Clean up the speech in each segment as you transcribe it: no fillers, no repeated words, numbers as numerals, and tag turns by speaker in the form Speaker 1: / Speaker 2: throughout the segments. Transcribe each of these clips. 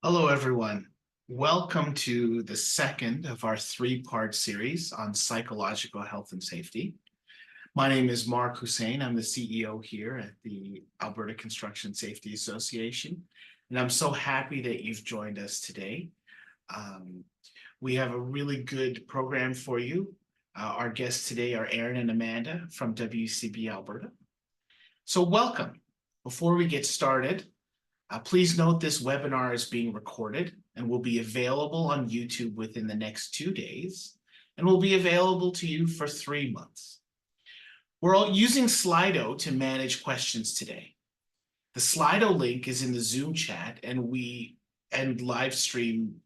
Speaker 1: Hello, everyone. Welcome to the second of our three-part series on psychological health and safety. My name is Mark Hoosein. I'm the CEO here at the Alberta Construction Safety Association, and I'm so happy that you've joined us today. We have a really good program for you. Our guests today are Aaron and Amanda from WCB Alberta. So welcome. Before we get started, please note this webinar is being recorded and will be available on YouTube within the next 2 days and will be available to you for 3 months. We're all using Slido to manage questions today. The Slido link is in the Zoom chat and live stream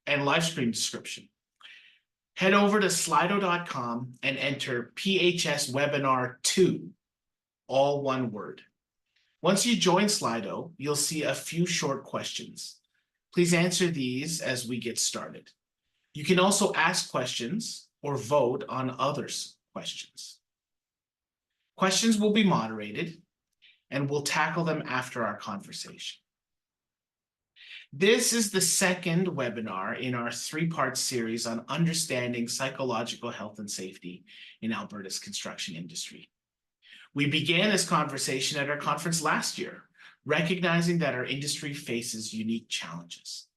Speaker 1: description. Head over to slido.com and enter PHS Webinar 2, all one word. Once you join Slido, you'll see a few short questions. Please answer these as we get started. You can also ask questions or vote on others' questions. Questions will be moderated, and we'll tackle them after our conversation. This is the second webinar in our three-part series on understanding psychological health and safety in Alberta's construction industry. We began this conversation at our conference last year, recognizing that our industry faces unique challenges.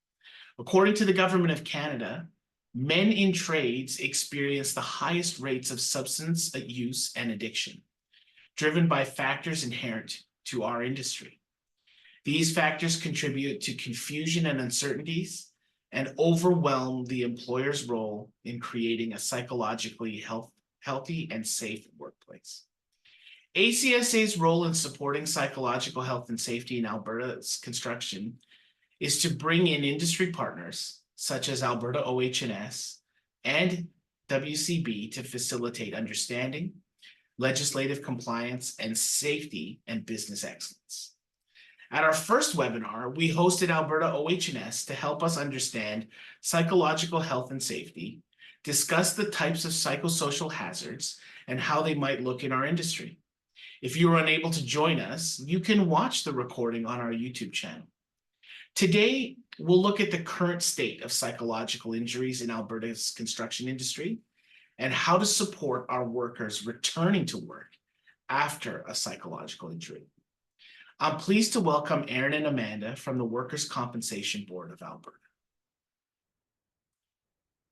Speaker 1: According to the Government of Canada, men in trades experience the highest rates of substance use and addiction, driven by factors inherent to our industry. These factors contribute to confusion and uncertainties and overwhelm the employer's role in creating a psychologically healthy and safe workplace. ACSA's role in supporting psychological health and safety in Alberta's construction is to bring in industry partners such as Alberta OH&S and WCB to facilitate understanding, legislative compliance, and safety and business excellence. At our first webinar, we hosted Alberta OH&S to help us understand psychological health and safety, discuss the types of psychosocial hazards, and how they might look in our industry. If you were unable to join us, you can watch the recording on our YouTube channel. Today, we'll look at the current state of psychological injuries in Alberta's construction industry and how to support our workers returning to work after a psychological injury. I'm pleased to welcome Aaron and Amanda from the Workers' Compensation Board of Alberta.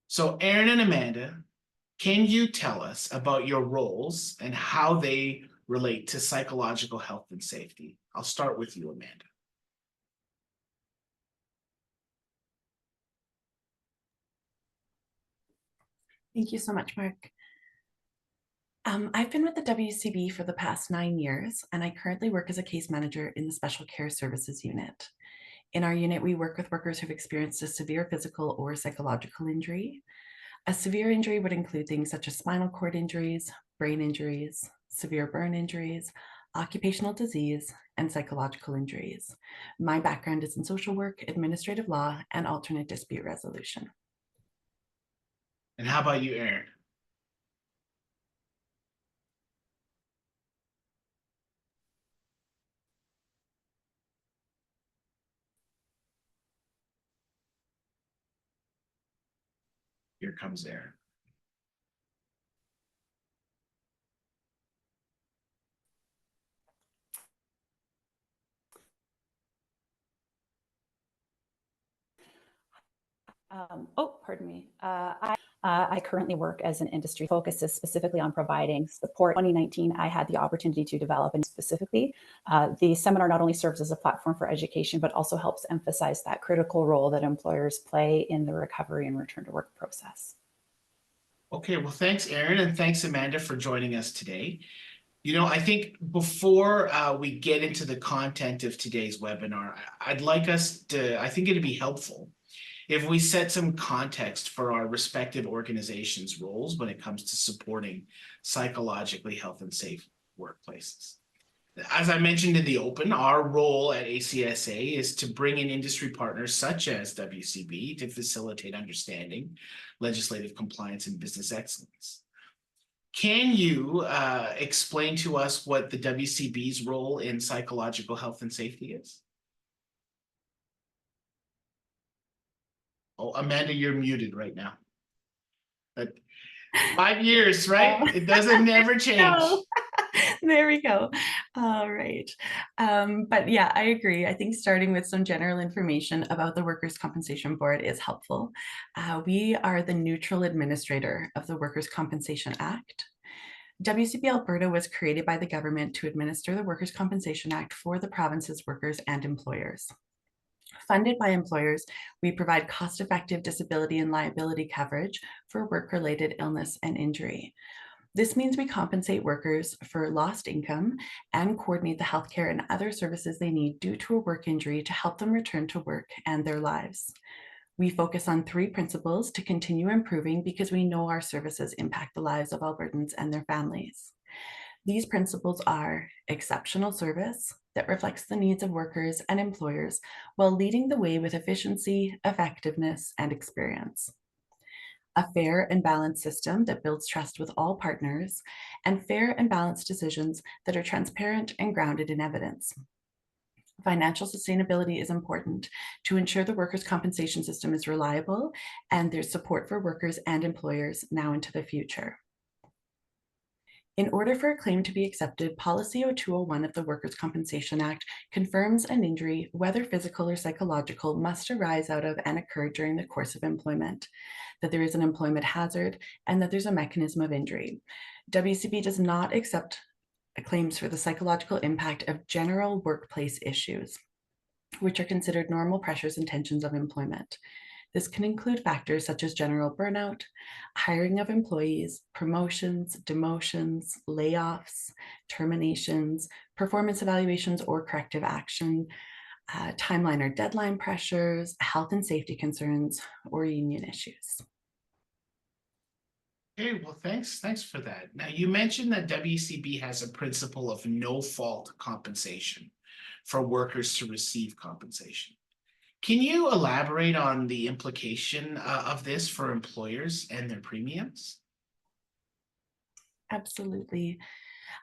Speaker 1: So Aaron and Amanda, can you tell us about your roles and how they relate to psychological health and safety? I'll start with you, Amanda.
Speaker 2: Thank you so much, Mark. I've been with the WCB for the past 9 years, and I currently work as a case manager in the Special Care Services Unit. In our unit, we work with workers who've experienced a severe physical or psychological injury. A severe injury would include things such as spinal cord injuries, brain injuries, severe burn injuries, occupational disease, and psychological injuries. My background is in social work, administrative law, and alternate dispute resolution.
Speaker 1: And how about you, Aaron? Here comes Aaron.
Speaker 3: Pardon me. I currently work as an industry focuses specifically on providing support. In 2019, I had the opportunity to develop, and specifically, the seminar not only serves as a platform for education, but also helps emphasize that critical role that employers play in the recovery and return to work process.
Speaker 1: Okay, well, thanks, Aaron, and thanks, Amanda, for joining us today. You know, I think before we get into the content of today's webinar, I think it'd be helpful if we set some context for our respective organizations' roles when it comes to supporting psychologically health and safe workplaces. As I mentioned in the open, our role at ACSA is to bring in industry partners such as WCB to facilitate understanding, legislative compliance, and business excellence. Can you explain to us what the WCB's role in psychological health and safety is? Oh, Amanda, you're muted right now. But 5 years, right? It doesn't never change.
Speaker 2: No. There we go. All right. But yeah, I agree. I think starting with some general information about the Workers' Compensation Board is helpful. We are the neutral administrator of the Workers' Compensation Act. WCB Alberta was created by the government to administer the Workers' Compensation Act for the province's workers and employers. Funded by employers, we provide cost-effective disability and liability coverage for work-related illness and injury. This means we compensate workers for lost income and coordinate the healthcare and other services they need due to a work injury to help them return to work and their lives. We focus on 3 principles to continue improving because we know our services impact the lives of Albertans and their families. These principles are exceptional service that reflects the needs of workers and employers while leading the way with efficiency, effectiveness, and experience. A fair and balanced system that builds trust with all partners, and fair and balanced decisions that are transparent and grounded in evidence. Financial sustainability is important to ensure the workers' compensation system is reliable and there's support for workers and employers now into the future. In order for a claim to be accepted, Policy 0201 of the Workers' Compensation Act confirms an injury, whether physical or psychological, must arise out of and occur during the course of employment, that there is an employment hazard, and that there's a mechanism of injury. WCB does not accept claims for the psychological impact of general workplace issues, which are considered normal pressures and tensions of employment. This can include factors such as general burnout, hiring of employees, promotions, demotions, layoffs, terminations, performance evaluations or corrective action, timeline or deadline pressures, health and safety concerns, or union issues.
Speaker 1: Okay, well, thanks for that. Now, you mentioned that WCB has a principle of no-fault compensation for workers to receive compensation. Can you elaborate on the implication of this for employers and their premiums?
Speaker 2: Absolutely.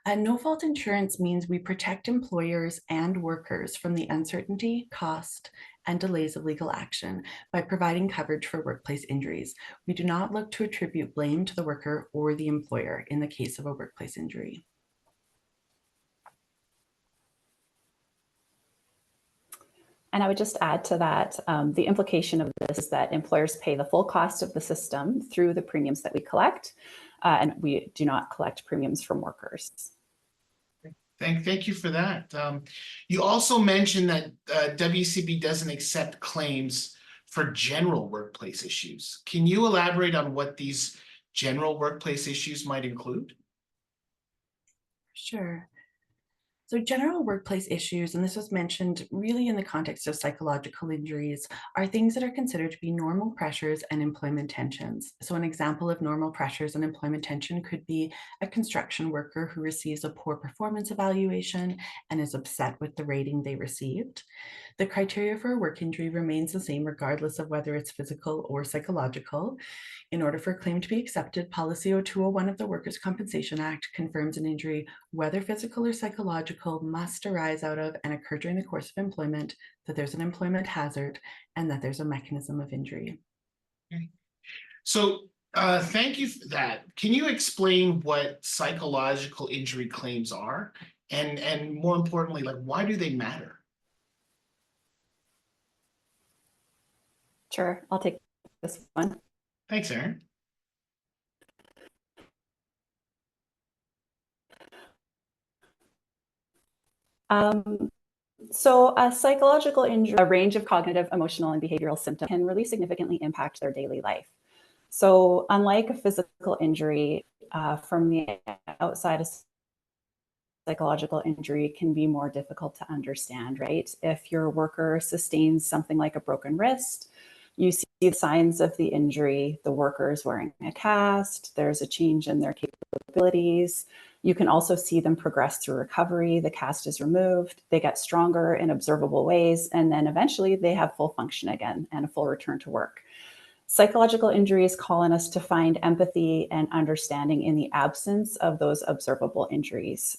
Speaker 2: No-fault insurance means we protect employers and workers from the uncertainty, cost, and delays of legal action by providing coverage for workplace injuries. We do not look to attribute blame to the worker or the employer in the case of a workplace injury.
Speaker 3: And I would just add to that, the implication of this is that employers pay the full cost of the system through the premiums that we collect, and we do not collect premiums from workers.
Speaker 1: Thank you for that. You also mentioned that WCB doesn't accept claims for general workplace issues. Can you elaborate on what these general workplace issues might include?
Speaker 2: Sure. So general workplace issues, and this was mentioned really in the context of psychological injuries, are things that are considered to be normal pressures and employment tensions. So an example of normal pressures and employment tension could be a construction worker who receives a poor performance evaluation and is upset with the rating they received. The criteria for a work injury remains the same regardless of whether it's physical or psychological. In order for a claim to be accepted, Policy 0201 of the Workers' Compensation Act confirms an injury, whether physical or psychological, must arise out of and occur during the course of employment, that there's an employment hazard, and that there's a mechanism of injury.
Speaker 1: Okay. So thank you for that. Can you explain what psychological injury claims are? And more importantly, like, why do they matter?
Speaker 3: Sure, I'll take this one.
Speaker 1: Thanks, Aaron.
Speaker 3: So a psychological injury, a range of cognitive, emotional, and behavioral symptoms can really significantly impact their daily life. So unlike a physical injury, from the outside, a psychological injury can be more difficult to understand, right? If your worker sustains something like a broken wrist, you see the signs of the injury, the worker is wearing a cast, there's a change in their capabilities. You can also see them progress through recovery. The cast is removed, they get stronger in observable ways, and then eventually they have full function again and a full return to work. Psychological injuries call on us to find empathy and understanding in the absence of those observable injuries.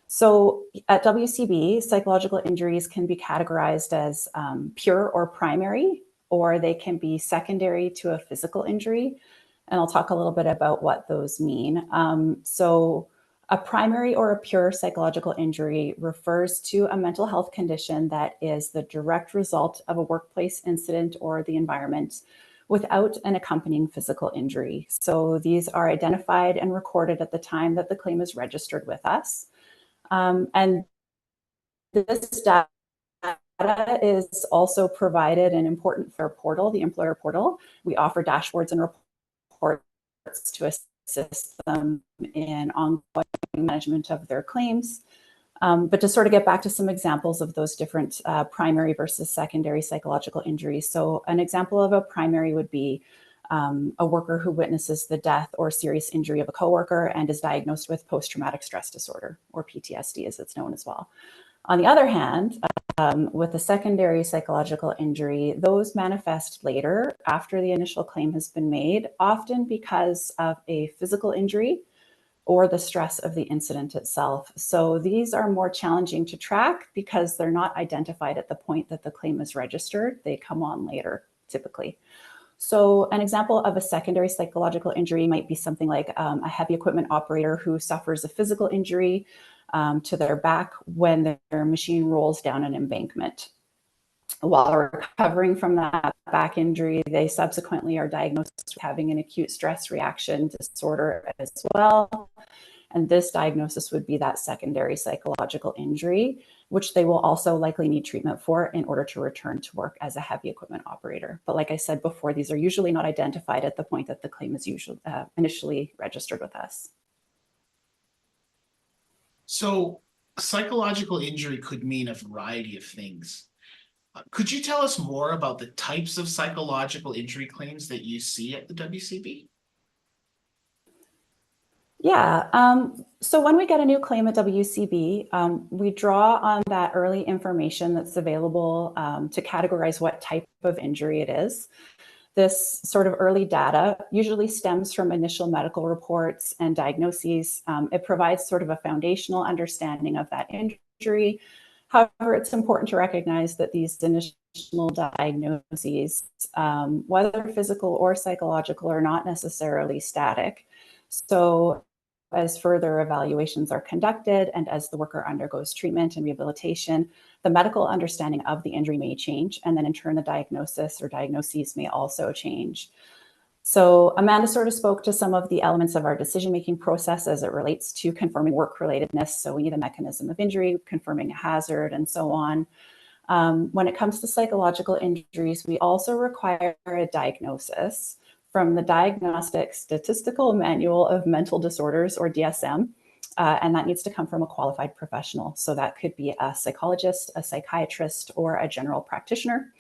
Speaker 3: So at WCB, psychological injuries can be categorized as pure or primary or they can be secondary to a physical injury. And I'll talk a little bit about what those mean. So a primary or a pure psychological injury refers to a mental health condition that is the direct result of a workplace incident or the environment without an accompanying physical injury. So these are identified and recorded at the time that the claim is registered with us. And this data is also provided and important for our portal, the employer portal. We offer dashboards and reports to assist them in ongoing management of their claims. But to sort of get back to some examples of those different primary versus secondary psychological injuries. So an example of a primary would be a worker who witnesses the death or serious injury of a coworker and is diagnosed with post-traumatic stress disorder, or PTSD as it's known as well. On the other hand, with a secondary psychological injury, those manifest later after the initial claim has been made, often because of a physical injury or the stress of the incident itself. So these are more challenging to track because they're not identified at the point that the claim is registered. They come on later, typically. So an example of a secondary psychological injury might be something like a heavy equipment operator who suffers a physical injury to their back when their machine rolls down an embankment. While recovering from that back injury, they subsequently are diagnosed with having an acute stress reaction disorder as well. And this diagnosis would be that secondary psychological injury, which they will also likely need treatment for in order to return to work as a heavy equipment operator. But like I said before, these are usually not identified at the point that the claim is usually initially registered with us.
Speaker 1: So psychological injury could mean a variety of things. Could you tell us more about the types of psychological injury claims that you see at the WCB?
Speaker 3: Yeah, so when we get a new claim at WCB, we draw on that early information that's available to categorize what type of injury it is. This sort of early data usually stems from initial medical reports and diagnoses. It provides sort of a foundational understanding of that injury. However, it's important to recognize that these initial diagnoses, whether physical or psychological, are not necessarily static. So as further evaluations are conducted and as the worker undergoes treatment and rehabilitation, the medical understanding of the injury may change, and then in turn the diagnosis or diagnoses may also change. So Amanda sort of spoke to some of the elements of our decision-making process as it relates to confirming work-relatedness. So we need a mechanism of injury, confirming a hazard, and so on. When it comes to psychological injuries, we also require a diagnosis from the Diagnostic Statistical Manual of Mental Disorders, or DSM, and that needs to come from a qualified professional. So that could be a psychologist, a psychiatrist, or a general practitioner.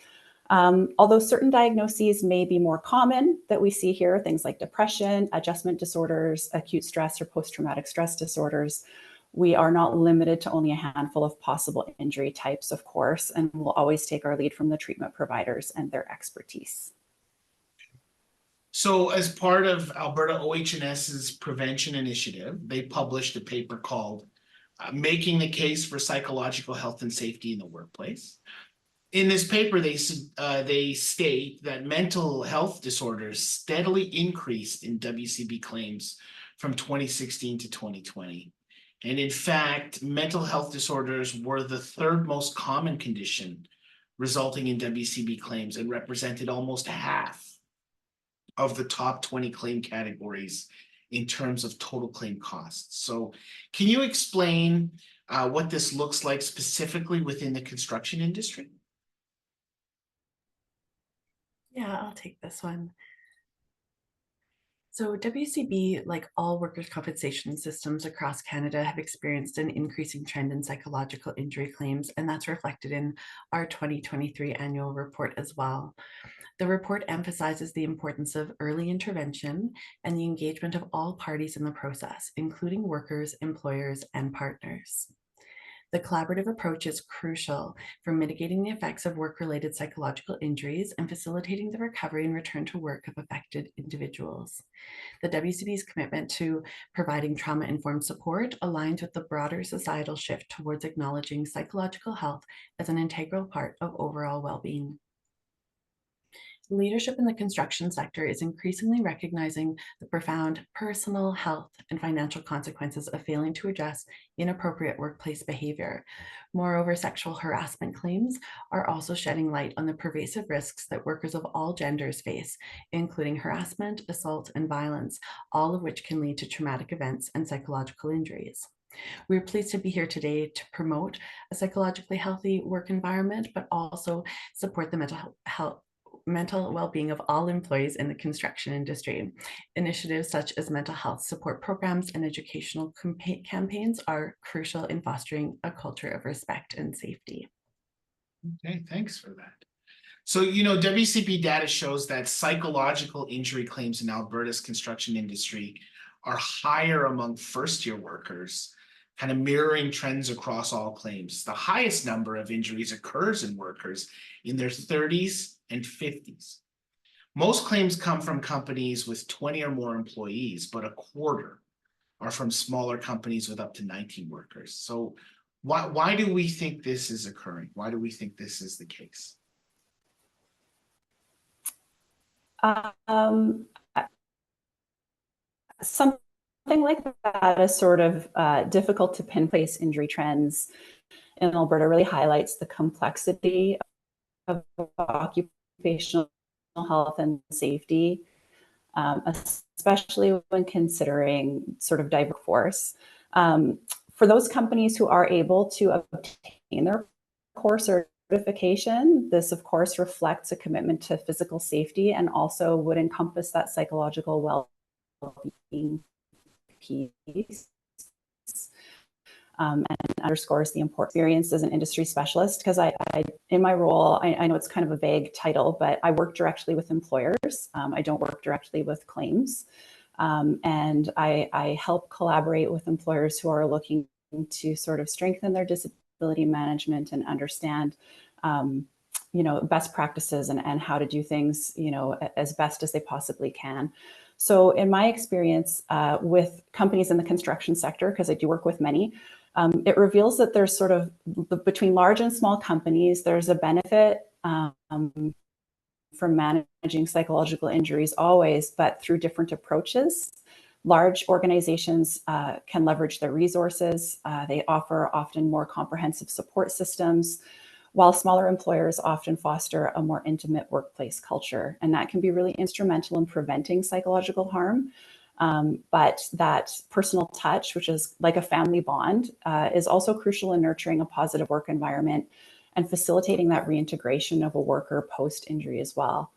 Speaker 3: Although certain diagnoses may be more common that we see here, things like depression, adjustment disorders, acute stress, or post-traumatic stress disorders, we are not limited to only a handful of possible injury types, of course, and we'll always take our lead from the treatment providers and their expertise.
Speaker 1: So as part of Alberta OH&S's prevention initiative, they published a paper called Making the Case for Psychological Health and Safety in the Workplace. In this paper, they state that mental health disorders steadily increased in WCB claims from 2016 to 2020. And in fact, mental health disorders were the third most common condition resulting in WCB claims and represented almost half of the top 20 claim categories in terms of total claim costs. So can you explain what this looks like specifically within the construction industry?
Speaker 2: Yeah, I'll take this one. So WCB, like all workers' compensation systems across Canada, have experienced an increasing trend in psychological injury claims, and that's reflected in our 2023 annual report as well. The report emphasizes the importance of early intervention and the engagement of all parties in the process, including workers, employers, and partners. The collaborative approach is crucial for mitigating the effects of work-related psychological injuries and facilitating the recovery and return to work of affected individuals. The WCB's commitment to providing trauma-informed support aligns with the broader societal shift towards acknowledging psychological health as an integral part of overall well-being. Leadership in the construction sector is increasingly recognizing the profound personal, health, and financial consequences of failing to address inappropriate workplace behavior. Moreover, sexual harassment claims are also shedding light on the pervasive risks that workers of all genders face, including harassment, assault, and violence, all of which can lead to traumatic events and psychological injuries. We're pleased to be here today to promote a psychologically healthy work environment, but also support the mental well-being of all employees in the construction industry. Initiatives such as mental health support programs and educational campaigns are crucial in fostering a culture of respect and safety.
Speaker 1: Okay, thanks for that. So, you know, WCB data shows that psychological injury claims in Alberta's construction industry are higher among first-year workers, kind of mirroring trends across all claims. The highest number of injuries occurs in workers in their 30s and 50s. Most claims come from companies with 20 or more employees, but a quarter are from smaller companies with up to 19 workers. So why do we think this is occurring? Why do we think this is the case?
Speaker 3: Something like that is sort of difficult to pinpoint. Injury trends in Alberta really highlights the complexity of occupational health and safety, especially when considering sort of diverse workforce. For those companies who are able to obtain their core certification, this of course reflects a commitment to physical safety and also would encompass that psychological well-being piece. And underscores the important experience as an industry specialist, because I in my role, I know it's kind of a vague title, but I work directly with employers. I don't work directly with claims. And I help collaborate with employers who are looking to sort of strengthen their disability management and understand, you know, best practices and how to do things, you know, as best as they possibly can. So in my experience with companies in the construction sector, because I do work with many, it reveals that there's sort of between large and small companies, there's a benefit from managing psychological injuries always, but through different approaches. Large organizations can leverage their resources. They offer often more comprehensive support systems, while smaller employers often foster a more intimate workplace culture. And that can be really instrumental in preventing psychological harm. But that personal touch, which is like a family bond, is also crucial in nurturing a positive work environment and facilitating that reintegration of a worker post-injury as well.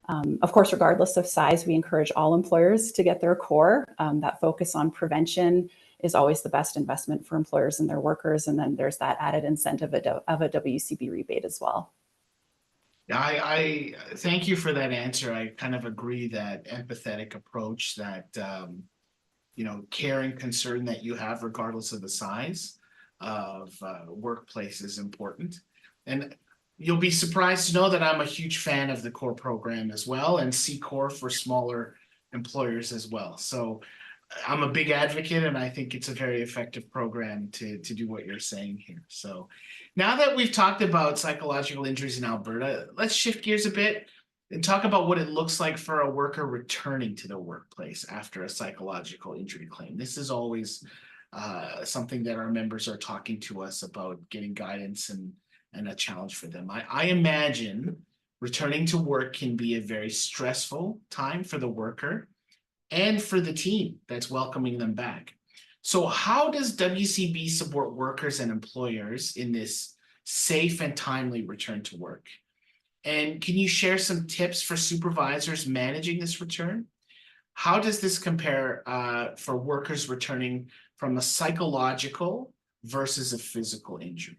Speaker 3: Of course, regardless of size, we encourage all employers to get their core. That focus on prevention is always the best investment for employers and their workers. And then there's that added incentive of a WCB rebate as well.
Speaker 1: I thank you for that answer. I kind of agree that empathetic approach, that you know, care and concern that you have regardless of the size of workplace is important. And you'll be surprised to know that I'm a huge fan of the core program as well, and C-Core for smaller employers as well. So I'm a big advocate, and I think it's a very effective program to do what you're saying here. So now that we've talked about psychological injuries in Alberta, let's shift gears a bit and talk about what it looks like for a worker returning to the workplace after a psychological injury claim. This is always something that our members are talking to us about, getting guidance and a challenge for them. I imagine returning to work can be a very stressful time for the worker and for the team that's welcoming them back. So how does WCB support workers and employers in this safe and timely return to work? And can you share some tips for supervisors managing this return? How does this compare for workers returning from a psychological versus a physical injury?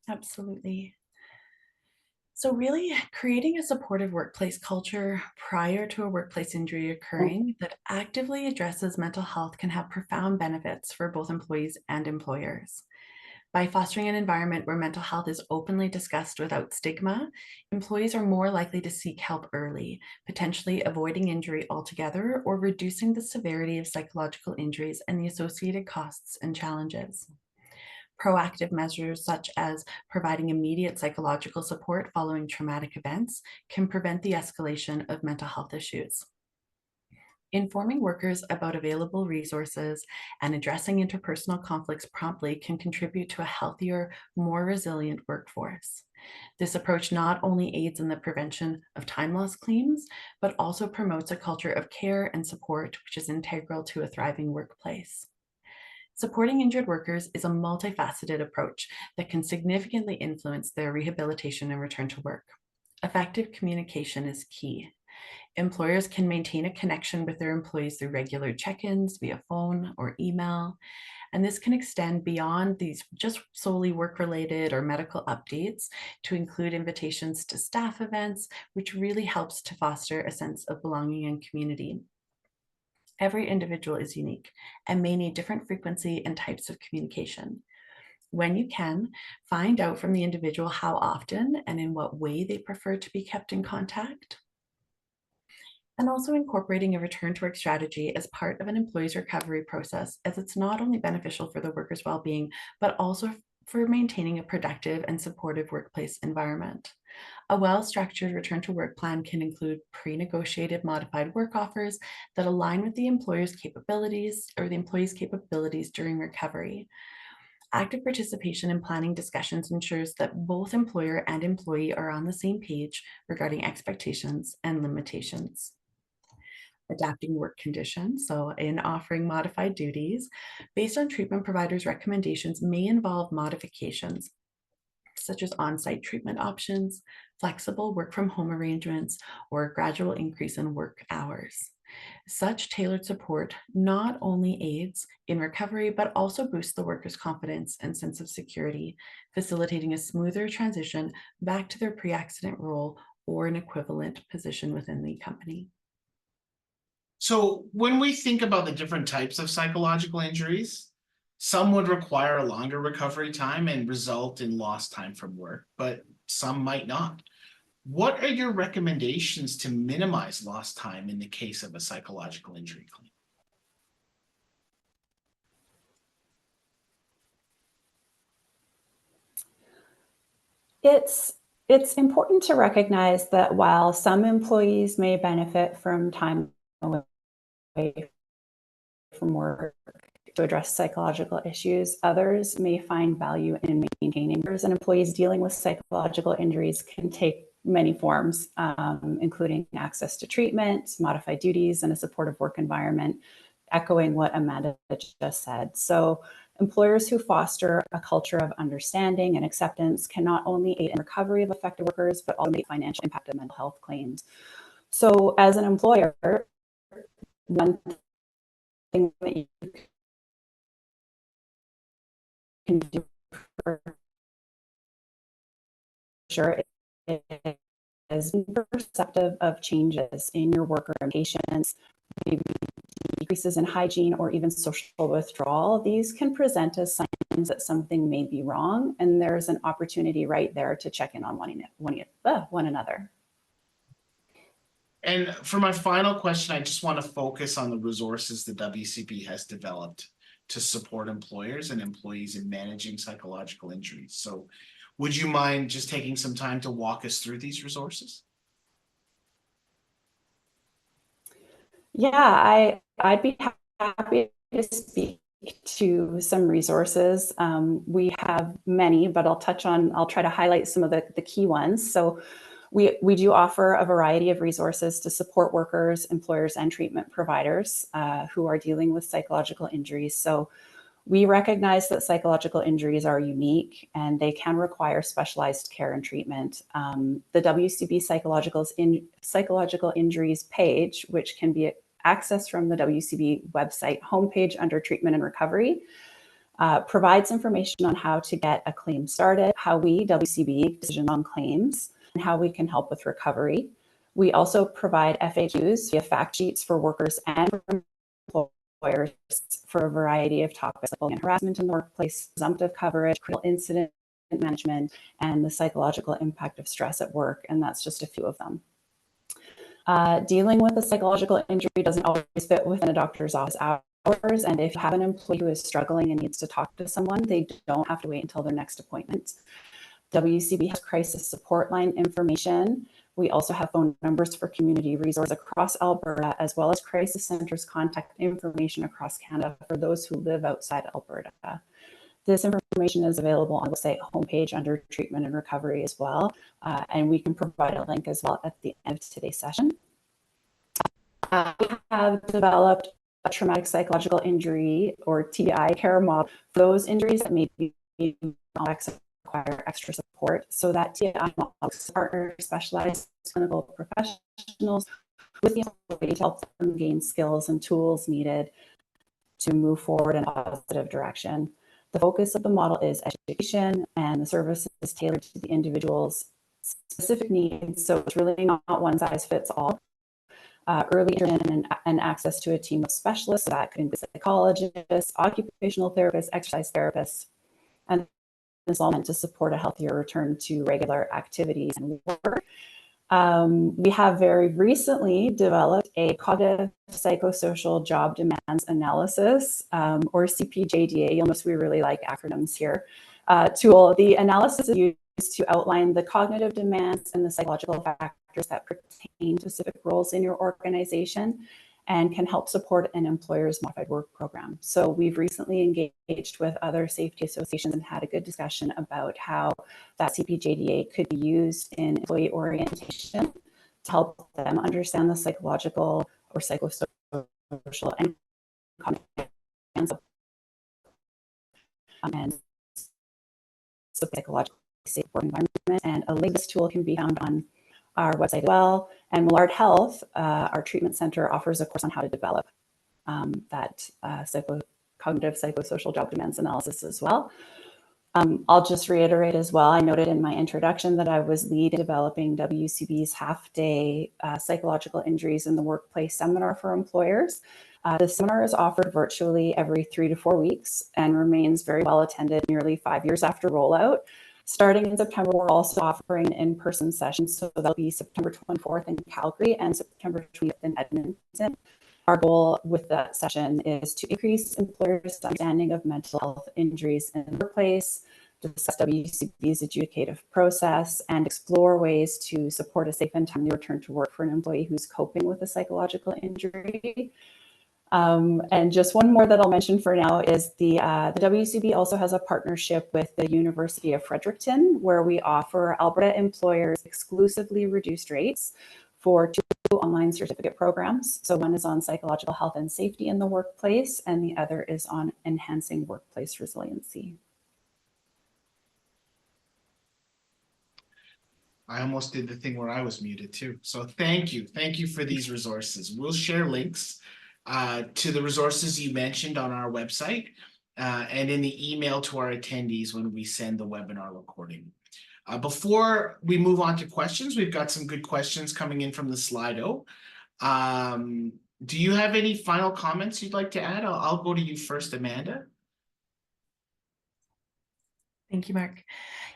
Speaker 2: Absolutely. So really creating a supportive workplace culture prior to a workplace injury occurring that actively addresses mental health can have profound benefits for both employees and employers. By fostering an environment where mental health is openly discussed without stigma, employees are more likely to seek help early, potentially avoiding injury altogether or reducing the severity of psychological injuries and the associated costs and challenges. Proactive measures such as providing immediate psychological support following traumatic events can prevent the escalation of mental health issues. Informing workers about available resources and addressing interpersonal conflicts promptly can contribute to a healthier, more resilient workforce. This approach not only aids in the prevention of time loss claims, but also promotes a culture of care and support, which is integral to a thriving workplace. Supporting injured workers is a multifaceted approach that can significantly influence their rehabilitation and return to work. Effective communication is key. Employers can maintain a connection with their employees through regular check-ins via phone or email, and this can extend beyond these just solely work-related or medical updates to include invitations to staff events, which really helps to foster a sense of belonging and community. Every individual is unique and may need different frequency and types of communication. When you can, find out from the individual how often and in what way they prefer to be kept in contact. And also incorporating a return to work strategy as part of an employee's recovery process, as it's not only beneficial for the worker's well-being, but also for maintaining a productive and supportive workplace environment. A well-structured return to work plan can include pre-negotiated modified work offers that align with the employer's capabilities or the employee's capabilities during recovery. Active participation in planning discussions ensures that both employer and employee are on the same page regarding expectations and limitations. Adapting work conditions. So in offering modified duties, based on treatment providers' recommendations may involve modifications, such as on-site treatment options, flexible work from home arrangements, or a gradual increase in work hours. Such tailored support not only aids in recovery, but also boosts the worker's confidence and sense of security, facilitating a smoother transition back to their pre-accident role or an equivalent position within the company.
Speaker 1: So when we think about the different types of psychological injuries, some would require a longer recovery time and result in lost time from work, but some might not. What are your recommendations to minimize lost time in the case of a psychological injury claim?
Speaker 3: It's important to recognize that while some employees may benefit from time away from work to address psychological issues, others may find value in maintaining. And employees dealing with psychological injuries can take many forms, including access to treatment, modified duties, and a supportive work environment, echoing what Amanda just said. So employers who foster a culture of understanding and acceptance can not only aid in recovery of affected workers, but also make financial impact of mental health claims. So as an employer, one thing that you can do for sure is be perceptive of changes in your worker patients, maybe decreases in hygiene or even social withdrawal. These can present as signs that something may be wrong, and there's an opportunity right there to check in on one another.
Speaker 1: And for my final question, I just want to focus on the resources the WCB has developed to support employers and employees in managing psychological injuries. So would you mind just taking some time to walk us through these resources?
Speaker 3: Yeah, I'd be happy to speak to some resources. We have many, but I'll try to highlight some of the key ones. So we do offer a variety of resources to support workers, employers, and treatment providers who are dealing with psychological injuries. So we recognize that psychological injuries are unique and they can require specialized care and treatment. The WCB Psychological Injuries page, which can be accessed from the WCB website homepage under Treatment and Recovery, provides information on how to get a claim started, how we, WCB, decision on claims, and how we can help with recovery. We also provide FAQs via fact sheets for workers and employers for a variety of topics like bullying and harassment in the workplace, presumptive coverage, critical incident management, and the psychological impact of stress at work. And that's just a few of them. Dealing with a psychological injury doesn't always fit within a doctor's office hours. And if you have an employee who is struggling and needs to talk to someone, they don't have to wait until their next appointment. WCB has crisis support line information. We also have phone numbers for community resources across Alberta, as well as crisis centers contact information across Canada for those who live outside Alberta. This information is available on the website homepage under treatment and recovery as well. And we can provide a link as well at the end of today's session. We have developed a traumatic psychological injury or TBI care model for those injuries that may be complex and require extra support. So that TBI model partners specialized clinical professionals with the ability to help them gain skills and tools needed to move forward in a positive direction. The focus of the model is education, and the service is tailored to the individual's specific needs. So it's really not one size fits all. Early intervention and access to a team of specialists, that could include psychologists, occupational therapists, exercise therapists, and it's all meant to support a healthier return to regular activities and work. We have very recently developed a cognitive psychosocial job demands analysis, or CPJDA. You'll notice we really like acronyms here. Tool. The analysis is used to outline the cognitive demands and the psychological factors that pertain to specific roles in your organization and can help support an employer's modified work program. So we've recently engaged with other safety associations and had a good discussion about how that CPJDA could be used in employee orientation to help them understand the psychological or psychosocial and psychological safe work environment. And a link to this tool can be found on our website as well. And Millard Health, our treatment center, offers a course on how to develop that cognitive psychosocial job demands analysis as well. I'll just reiterate as well, I noted in my introduction that I was lead in developing WCB's half-day psychological injuries in the workplace seminar for employers. The seminar is offered virtually every 3 to 4 weeks and remains very well attended nearly 5 years after rollout. Starting in September, we're also offering in-person sessions. So that'll be September 24th in Calgary and September 20th in Edmonton. Our goal with that session is to increase employers' understanding of mental health injuries in the workplace, discuss WCB's adjudicative process, and explore ways to support a safe and timely return to work for an employee who's coping with a psychological injury. And just one more that I'll mention for now is the WCB also has a partnership with the University of Fredericton, where we offer Alberta employers exclusively reduced rates for 2 online certificate programs. So one is on psychological health and safety in the workplace, and the other is on enhancing workplace resiliency.
Speaker 1: I almost did the thing where I was muted too. So thank you. Thank you for these resources. We'll share links to the resources you mentioned on our website and in the email to our attendees when we send the webinar recording. Before we move on to questions, we've got some good questions coming in from the Slido. Do you have any final comments you'd like to add? I'll go to you first, Amanda.
Speaker 2: Thank you, Mark.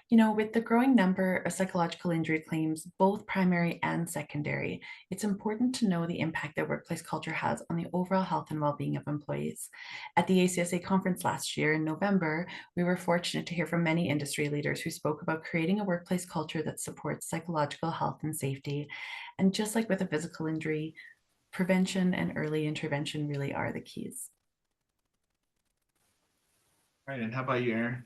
Speaker 2: You know, with the growing number of psychological injury claims, both primary and secondary, it's important to know the impact that workplace culture has on the overall health and well-being of employees. At the ACSA conference last year in November, we were fortunate to hear from many industry leaders who spoke about creating a workplace culture that supports psychological health and safety. And just like with a physical injury, prevention and early intervention really are the keys.
Speaker 1: Right, and how about you, Erin?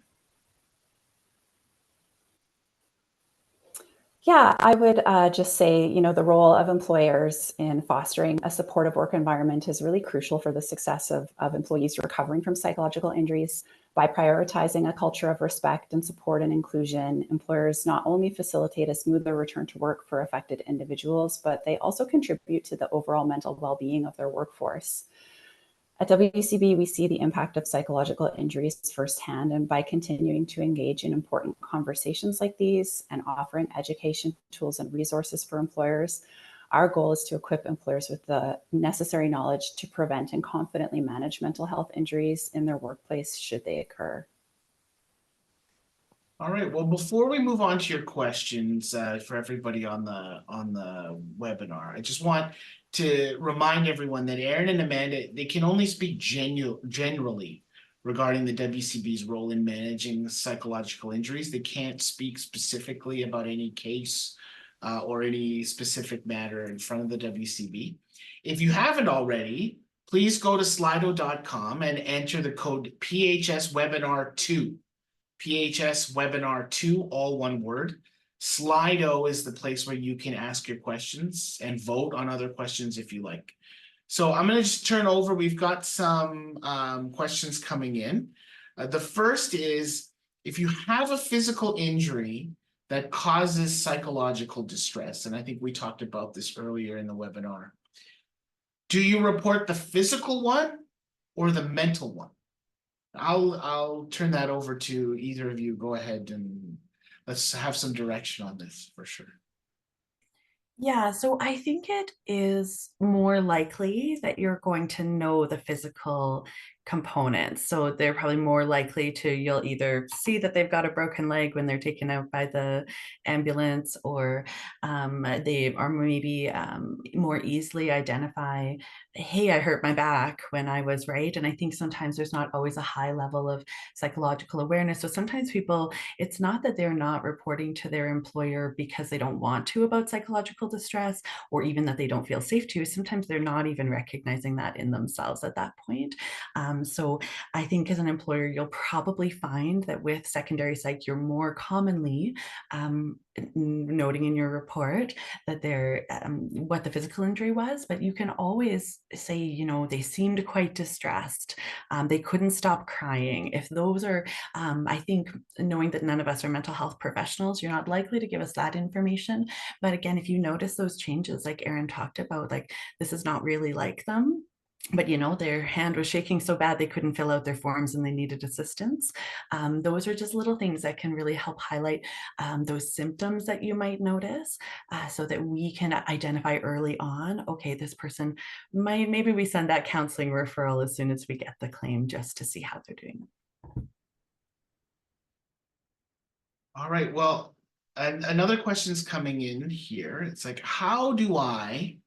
Speaker 3: Yeah, I would just say, you know, the role of employers in fostering a supportive work environment is really crucial for the success of employees recovering from psychological injuries. By prioritizing a culture of respect and support and inclusion, employers not only facilitate a smoother return to work for affected individuals, but they also contribute to the overall mental well-being of their workforce. At WCB, we see the impact of psychological injuries firsthand, and by continuing to engage in important conversations like these and offering education tools and resources for employers, our goal is to equip employers with the necessary knowledge to prevent and confidently manage mental health injuries in their workplace should they occur.
Speaker 1: All right, well, before we move on to your questions, for everybody on the webinar, I just want to remind everyone that Aaron and Amanda, they can only speak generally regarding the WCB's role in managing psychological injuries. They can't speak specifically about any case or any specific matter in front of the WCB. If you haven't already, please go to slido.com and enter the code PHS Webinar 2. PHS Webinar 2, all one word. Slido is the place where you can ask your questions and vote on other questions if you like. So I'm going to just turn over. We've got some questions coming in. The first is, if you have a physical injury that causes psychological distress, and I think we talked about this earlier in the webinar, do you report the physical one or the mental one? I'll turn that over to either of you. Go ahead and let's have some direction on this for sure.
Speaker 2: Yeah, so I think it is more likely that you're going to know the physical components. So they're probably more likely to, you'll either see that they've got a broken leg when they're taken out by the ambulance, or they are maybe more easily identify, hey, I hurt my back when I was right. And I think sometimes there's not always a high level of psychological awareness. So sometimes people, it's not that they're not reporting to their employer because they don't want to about psychological distress, or even that they don't feel safe to. Sometimes they're not even recognizing that in themselves at that point. So I think as an employer, you'll probably find that with secondary psych, you're more commonly noting in your report that they're what the physical injury was, but you can always say, you know, they seemed quite distressed. They couldn't stop crying. If those are, I think, knowing that none of us are mental health professionals, you're not likely to give us that information. But again, if you notice those changes, like Aaron talked about, like this is not really like them, but you know, their hand was shaking so bad they couldn't fill out their forms and they needed assistance. Those are just little things that can really help highlight those symptoms that you might notice, so that we can identify early on, okay, this person might, maybe we send that counseling referral as soon as we get the claim, just to see how they're doing.
Speaker 1: All right, well, another question's coming in here. It's like, how do I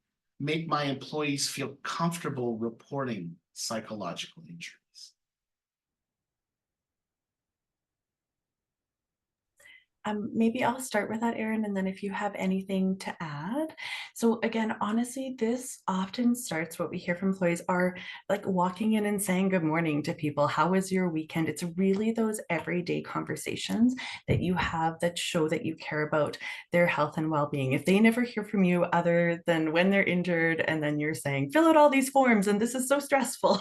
Speaker 1: make my employees feel comfortable reporting psychological injuries?
Speaker 2: Maybe I'll start with that, Erin, and then if you have anything to add. So again, honestly, this often starts, what we hear from employees are like walking in and saying good morning to people. How was your weekend? It's really those everyday conversations that you have that show that you care about their health and well-being. If they never hear from you other than when they're injured, and then you're saying, fill out all these forms and this is so stressful,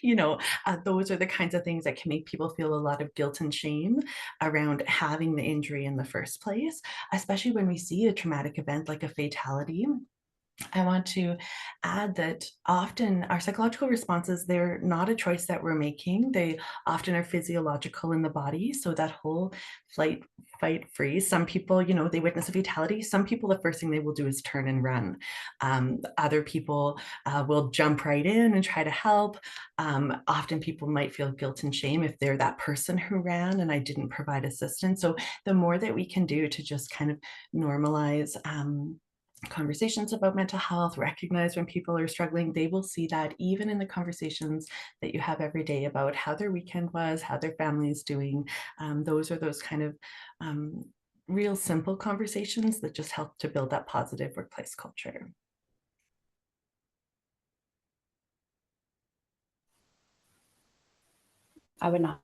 Speaker 2: you know, those are the kinds of things that can make people feel a lot of guilt and shame around having the injury in the first place, especially when we see a traumatic event like a fatality. I want to add that often our psychological responses, they're not a choice that we're making. They often are physiological in the body. So that whole flight, fight, freeze, some people, you know, they witness a fatality. Some people, the first thing they will do is turn and run. Other people will jump right in and try to help. Often people might feel guilt and shame if they're that person who ran and I didn't provide assistance. So the more that we can do to just kind of normalize conversations about mental health, recognize when people are struggling, they will see that even in the conversations that you have every day about how their weekend was, how their family is doing. Those are those kind of real simple conversations that just help to build that positive workplace culture.
Speaker 3: I would not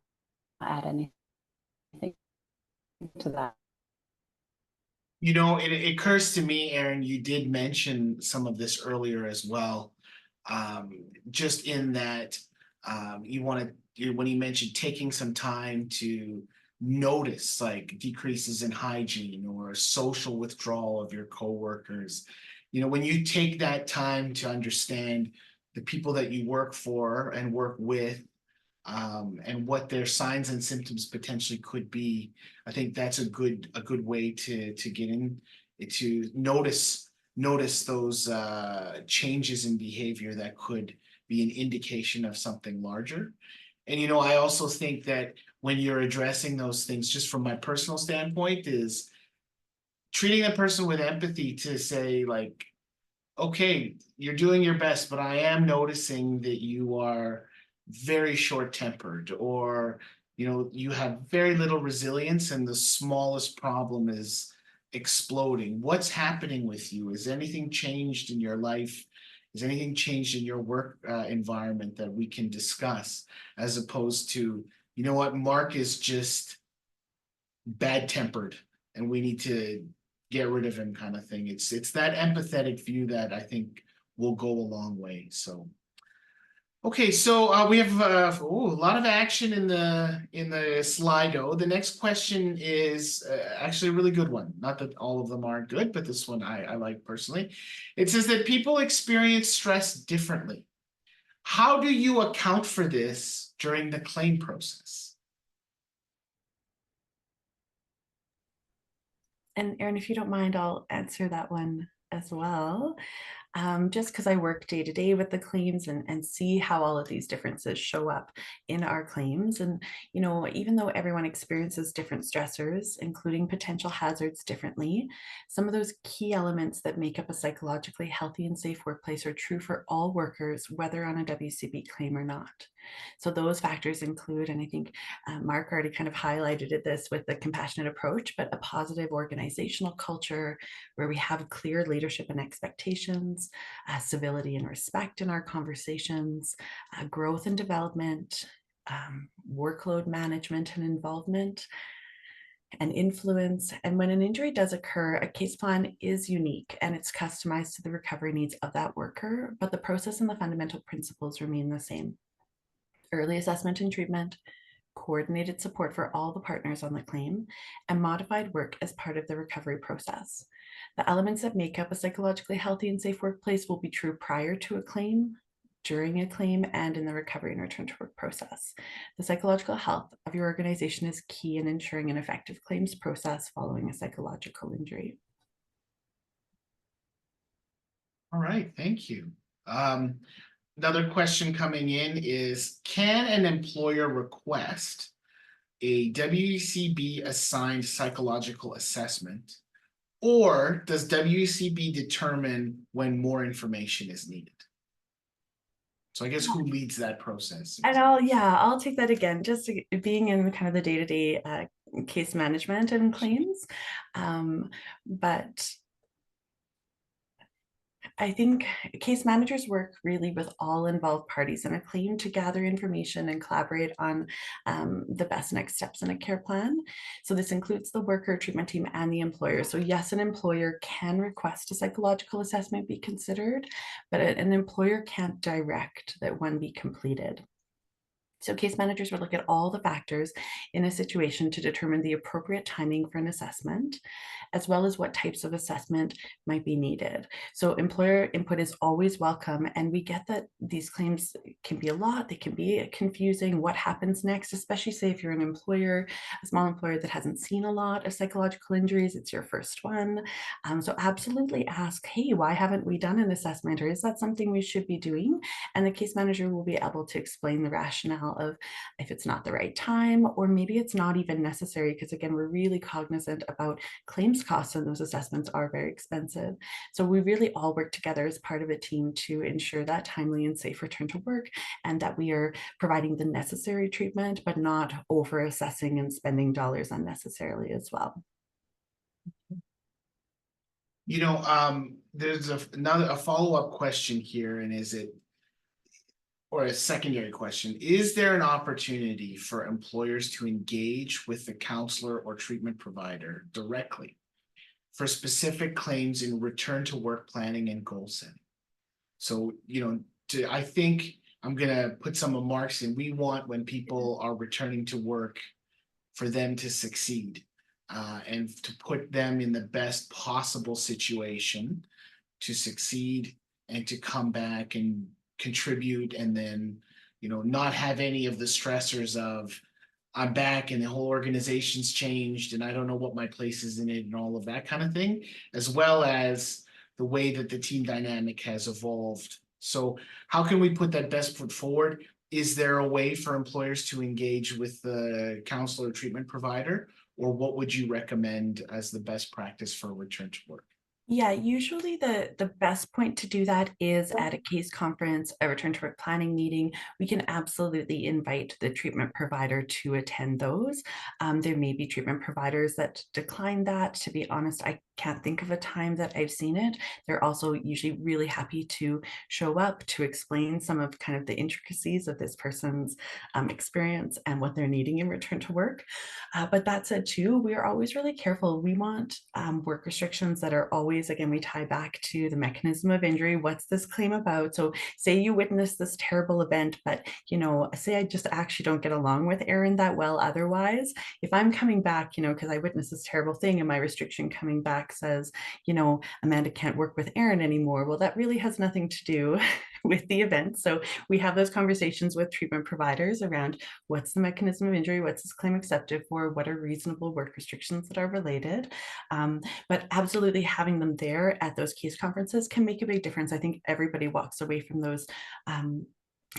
Speaker 3: add anything to that.
Speaker 1: You know, it occurs to me, Aaron, you did mention some of this earlier as well. Just in that you want to, when you mentioned taking some time to notice like decreases in hygiene or social withdrawal of your coworkers. You know, when you take that time to understand the people that you work for and work with, and what their signs and symptoms potentially could be, I think that's a good way to get in, to notice those changes in behavior that could be an indication of something larger. And you know, I also think that when you're addressing those things, just from my personal standpoint, is treating that person with empathy to say, like, okay, you're doing your best, but I am noticing that you are very short-tempered, or, you know, you have very little resilience and the smallest problem is exploding. What's happening with you? Is anything changed in your life? Is anything changed in your work environment that we can discuss, as opposed to, you know what, Mark is just bad-tempered and we need to get rid of him, kind of thing. It's that empathetic view that I think will go a long way. So, okay, so we have a lot of action in the Slido. The next question is actually a really good one. Not that all of them are good, but this one I like personally. It says that people experience stress differently. How do you account for this during the claim process?
Speaker 2: And Erin, if you don't mind, I'll answer that one as well. Just because I work day to day with the claims and see how all of these differences show up in our claims. And, you know, even though everyone experiences different stressors, including potential hazards differently, some of those key elements that make up a psychologically healthy and safe workplace are true for all workers, whether on a WCB claim or not. So those factors include, and I think Mark already kind of highlighted this with the compassionate approach, but a positive organizational culture where we have clear leadership and expectations, civility and respect in our conversations, growth and development, workload management and involvement, and influence. And when an injury does occur, a case plan is unique and it's customized to the recovery needs of that worker, but the process and the fundamental principles remain the same. Early assessment and treatment, coordinated support for all the partners on the claim, and modified work as part of the recovery process. The elements that make up a psychologically healthy and safe workplace will be true prior to a claim, during a claim, and in the recovery and return to work process. The psychological health of your organization is key in ensuring an effective claims process following a psychological injury.
Speaker 1: All right, thank you. Another question coming in is, can an employer request a WCB assigned psychological assessment, or does WCB determine when more information is needed? So I guess who leads that process?
Speaker 2: And I'll take that again, just being in kind of the day-to-day case management and claims. But I think case managers work really with all involved parties in a claim to gather information and collaborate on the best next steps in a care plan. So this includes the worker, treatment team, and the employer. So yes, an employer can request a psychological assessment be considered, but an employer can't direct that one be completed. So case managers will look at all the factors in a situation to determine the appropriate timing for an assessment, as well as what types of assessment might be needed. So employer input is always welcome, and we get that these claims can be a lot, they can be confusing. What happens next, especially say if you're an employer, a small employer that hasn't seen a lot of psychological injuries, it's your first one. So absolutely ask, hey, why haven't we done an assessment, or is that something we should be doing? And the case manager will be able to explain the rationale of if it's not the right time, or maybe it's not even necessary, because again, we're really cognizant about claims costs, and those assessments are very expensive. So we really all work together as part of a team to ensure that timely and safe return to work, and that we are providing the necessary treatment, but not over assessing and spending dollars unnecessarily as well.
Speaker 1: You know, there's a follow-up question here, and or a secondary question, is there an opportunity for employers to engage with the counselor or treatment provider directly for specific claims in return to work planning and goal setting? So, you know, I think I'm gonna put some of Mark's in. We want, when people are returning to work, for them to succeed and to put them in the best possible situation to succeed and to come back and contribute, and then, you know, not have any of the stressors of I'm back and the whole organization's changed and I don't know what my place is in it and all of that kind of thing, as well as the way that the team dynamic has evolved. So how can we put that best foot forward? is there a way for employers to engage with the counselor or treatment provider? Or what would you recommend as the best practice for return to work?
Speaker 2: Yeah, usually the best point to do that is at a case conference, a return to work planning meeting. We can absolutely invite the treatment provider to attend those. There may be treatment providers that decline that. To be honest, I can't think of a time that I've seen it. They're also usually really happy to show up to explain some of kind of the intricacies of this person's experience and what they're needing in return to work. But that said too, we are always really careful. We want work restrictions that are always, again, we tie back to the mechanism of injury. What's this claim about? So say you witness this terrible event, but say I just actually don't get along with Erin that well otherwise. If I'm coming back, because I witnessed this terrible thing and my restriction coming back says, Amanda can't work with Erin anymore. Well, that really has nothing to do with the event. So we have those conversations with treatment providers around what's the mechanism of injury, what's this claim accepted for, what are reasonable work restrictions that are related. But absolutely having them there at those case conferences can make a big difference. I think everybody walks away from those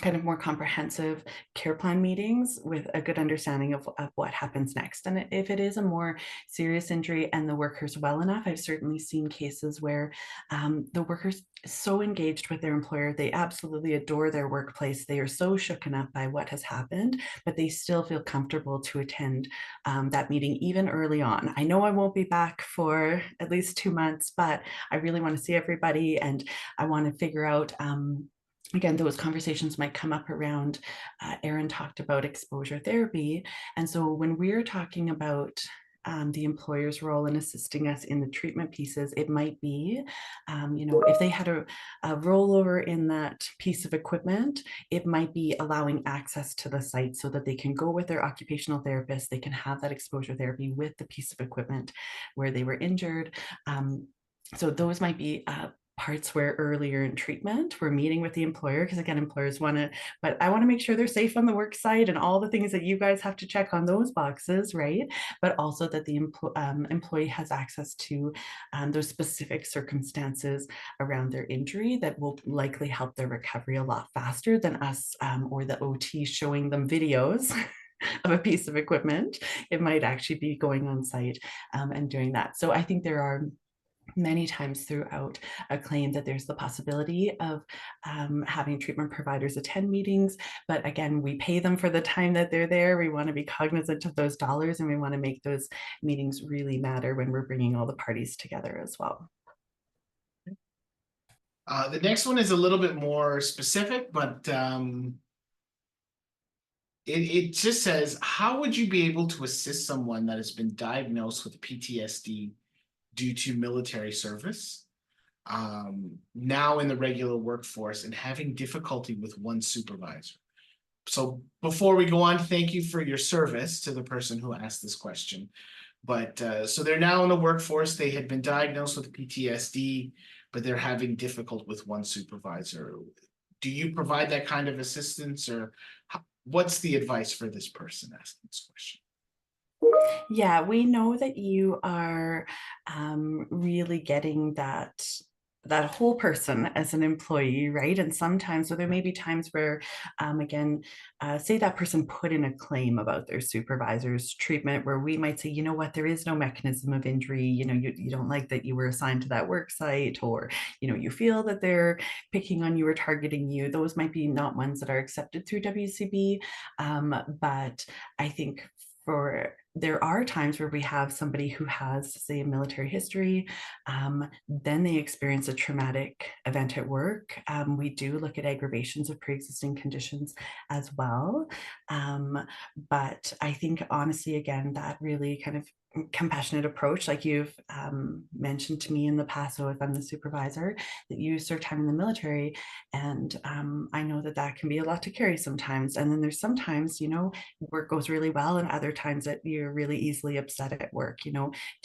Speaker 2: kind of more comprehensive care plan meetings with a good understanding of what happens next. And if it is a more serious injury and the worker's well enough, I've certainly seen cases where the worker's so engaged with their employer, they absolutely adore their workplace. They are so shooken up by what has happened, but they still feel comfortable to attend that meeting even early on. I know I won't be back for at least 2 months, but I really want to see everybody and I want to figure out again, those conversations might come up around, Erin talked about exposure therapy. And so when we're talking about the employer's role in assisting us in the treatment pieces, it might be, if they had a rollover in that piece of equipment, it might be allowing access to the site so that they can go with their occupational therapist, they can have that exposure therapy with the piece of equipment where they were injured. So those might be parts where earlier in treatment we're meeting with the employer, because again, employers want to, but I want to make sure they're safe on the work site and all the things that you guys have to check on those boxes, right? But also that the employee has access to those specific circumstances around their injury that will likely help their recovery a lot faster than us or the OT showing them videos of a piece of equipment. It might actually be going on site and doing that. So I think there are many times throughout a claim that there's the possibility of having treatment providers attend meetings. But again, we pay them for the time that they're there. We want to be cognizant of those dollars and we want to make those meetings really matter when we're bringing all the parties together as well.
Speaker 1: The next one is a little bit more specific, but it just says, how would you be able to assist someone that has been diagnosed with PTSD due to military service, now in the regular workforce and having difficulty with one supervisor? So before we go on, thank you for your service to the person who asked this question. But so they're now in the workforce, they had been diagnosed with PTSD, but they're having difficulty with one supervisor. Do you provide that kind of assistance, or what's the advice for this person asking this question?
Speaker 2: Yeah, we know that you are really getting that whole person as an employee, right? And sometimes, so there may be times where, again, say that person put in a claim about their supervisor's treatment where we might say, you know what, there is no mechanism of injury, you don't like that you were assigned to that work site, or, you feel that they're picking on you or targeting you. Those might be not ones that are accepted through WCB. But I think there are times where we have somebody who has, say, a military history, then they experience a traumatic event at work. We do look at aggravations of pre-existing conditions as well. But I think honestly, again, that really kind of compassionate approach, like you've mentioned to me in the past, so if I'm the supervisor, that you served time in the military, and I know that can be a lot to carry sometimes. And then there's sometimes, work goes really well, and other times that you're really easily upset at work. Do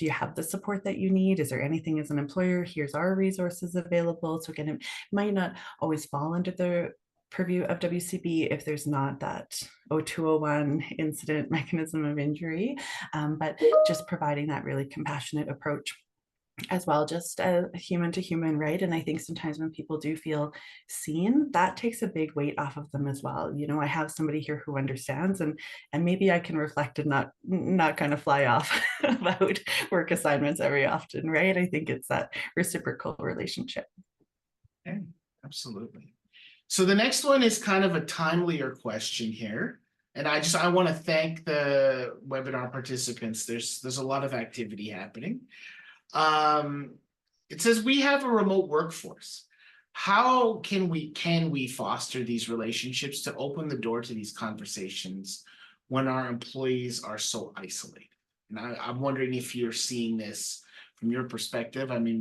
Speaker 2: you have the support that you need? Is there anything as an employer? Here's our resources available. So again, it might not always fall under the purview of WCB if there's not that 0201 incident mechanism of injury, but just providing that really compassionate approach as well, just a human to human, right? And I think sometimes when people do feel seen, that takes a big weight off of them as well. You know, I have somebody here who understands, and maybe I can reflect and not kind of fly off about work assignments every often, right? I think it's that reciprocal relationship.
Speaker 1: Okay, absolutely. So the next one is kind of a timelier question here. And I want to thank the webinar participants. There's a lot of activity happening. It says we have a remote workforce. How can we foster these relationships to open the door to these conversations when our employees are so isolated? And I'm wondering if you're seeing this from your perspective. I mean,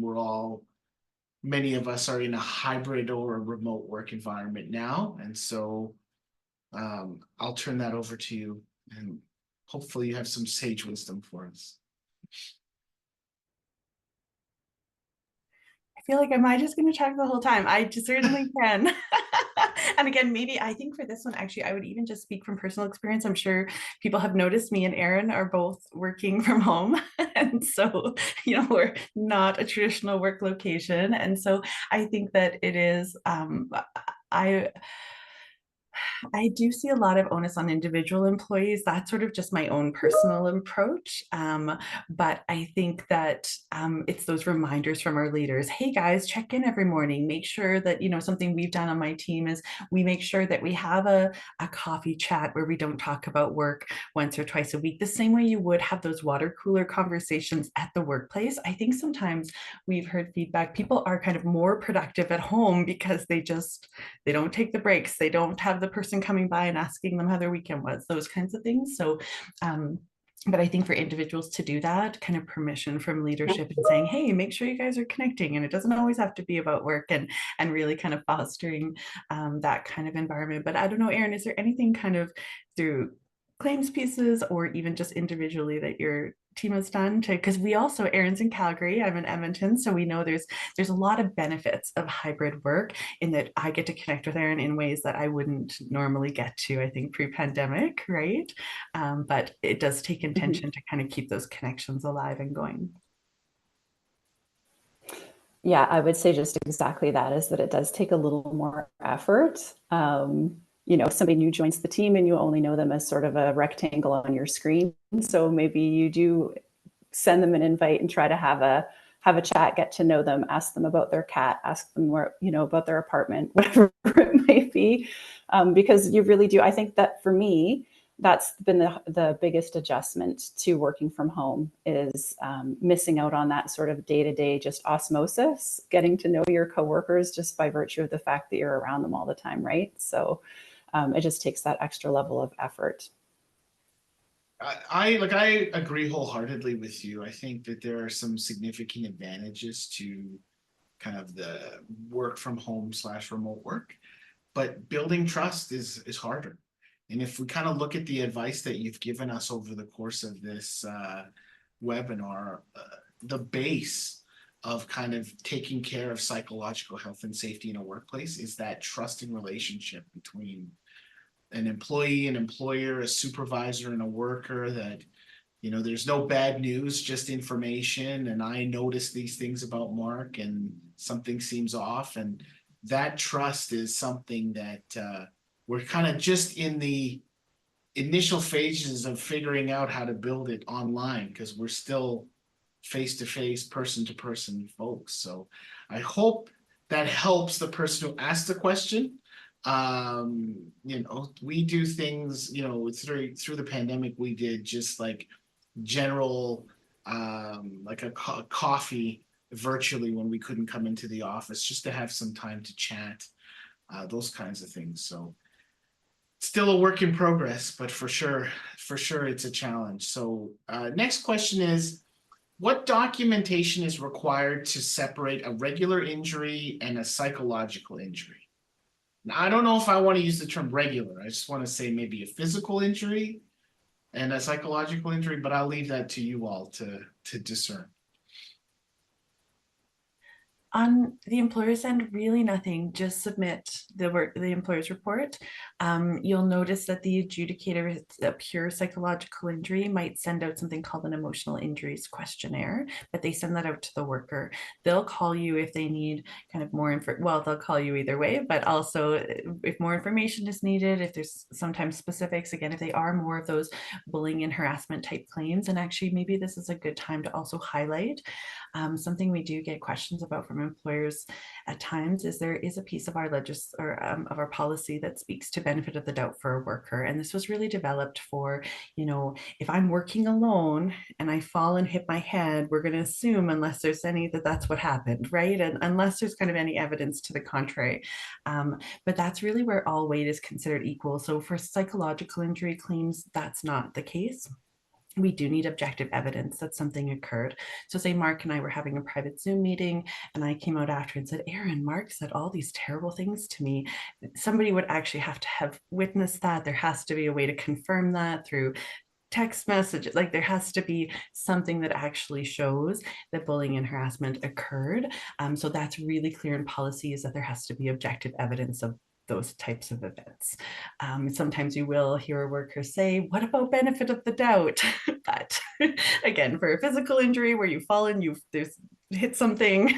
Speaker 1: many of us are in a hybrid or a remote work environment now. And so I'll turn that over to you, and hopefully you have some sage wisdom for us.
Speaker 2: I feel like, am I just going to talk the whole time? I just certainly can. And again, maybe I think for this one, actually, I would even just speak from personal experience. I'm sure people have noticed me and Erin are both working from home. And so, you know, we're not a traditional work location. And so I think that it is, I do see a lot of onus on individual employees. That's sort of just my own personal approach. But I think that it's those reminders from our leaders. Hey guys, check in every morning. Make sure that, you know, something we've done on my team is we make sure that we have a coffee chat where we don't talk about work once or twice a week, the same way you would have those water cooler conversations at the workplace. I think sometimes we've heard feedback, people are kind of more productive at home because they don't take the breaks. They don't have the person coming by and asking them how their weekend was, those kinds of things. So, but I think for individuals to do that, kind of permission from leadership and saying, hey, make sure you guys are connecting. And it doesn't always have to be about work, and really kind of fostering that kind of environment. But I don't know, Erin, is there anything kind of through claims pieces or even just individually that your team has done to, because we also, Erin's in Calgary, I'm in Edmonton, so we know there's a lot of benefits of hybrid work in that I get to connect with Erin in ways that I wouldn't normally get to, I think, pre-pandemic, right? But it does take intention to kind of keep those connections alive and going.
Speaker 3: Yeah, I would say just exactly that, is that it does take a little more effort. You know, if somebody new joins the team and you only know them as sort of a rectangle on your screen, so maybe you do send them an invite and try to have a chat, get to know them, ask them about their cat, ask them more, you know, about their apartment, whatever it might be, because you really do. I think that for me, that's been the biggest adjustment to working from home, is missing out on that sort of day-to-day just osmosis, getting to know your coworkers just by virtue of the fact that you're around them all the time, right? So it just takes that extra level of effort.
Speaker 1: I agree wholeheartedly with you. I think that there are some significant advantages to kind of the work from home / remote work, but building trust is harder. And if we kind of look at the advice that you've given us over the course of this webinar, the base of kind of taking care of psychological health and safety in a workplace is that trusting relationship between an employee, an employer, a supervisor, and a worker, that, you know, there's no bad news, just information. And I notice these things about Mark and something seems off. And that trust is something that we're kind of just in the initial phases of figuring out how to build it online, because we're still face-to-face, person-to-person folks. So I hope that helps the person who asked the question. You know, we do things, you know, through the pandemic, we did just like general like a coffee virtually when we couldn't come into the office, just to have some time to chat, those kinds of things. So still a work in progress, but for sure it's a challenge. So next question is, what documentation is required to separate a regular injury and a psychological injury? Now, I don't know if I want to use the term regular. I just want to say maybe a physical injury and a psychological injury, but I'll leave that to you all to discern.
Speaker 2: On the employer's end, really nothing. Just submit the employer's report. You'll notice that the adjudicator, if it's a pure psychological injury, might send out something called an emotional injuries questionnaire, but they send that out to the worker. They'll call you if they need kind of more info. Well, they'll call you either way, but also if more information is needed, if there's sometimes specifics, again, if they are more of those bullying and harassment type claims. And actually, maybe this is a good time to also highlight something we do get questions about from employers at times is there is a piece of our of our policy that speaks to benefit of the doubt for a worker. And this was really developed for, if I'm working alone and I fall and hit my head, we're going to assume, unless there's any, that that's what happened, right? And unless there's kind of any evidence to the contrary. But that's really where all weight is considered equal. So for psychological injury claims, that's not the case. We do need objective evidence that something occurred. So say Mark and I were having a private Zoom meeting and I came out after and said, Aaron, Mark said all these terrible things to me. Somebody would actually have to have witnessed that. There has to be a way to confirm that through text messages. Like there has to be something that actually shows that bullying and harassment occurred. So that's really clear in policy, is that there has to be objective evidence of those types of events. Sometimes you will hear a worker say, what about benefit of the doubt? But again, for a physical injury where you've fallen, there's hit something,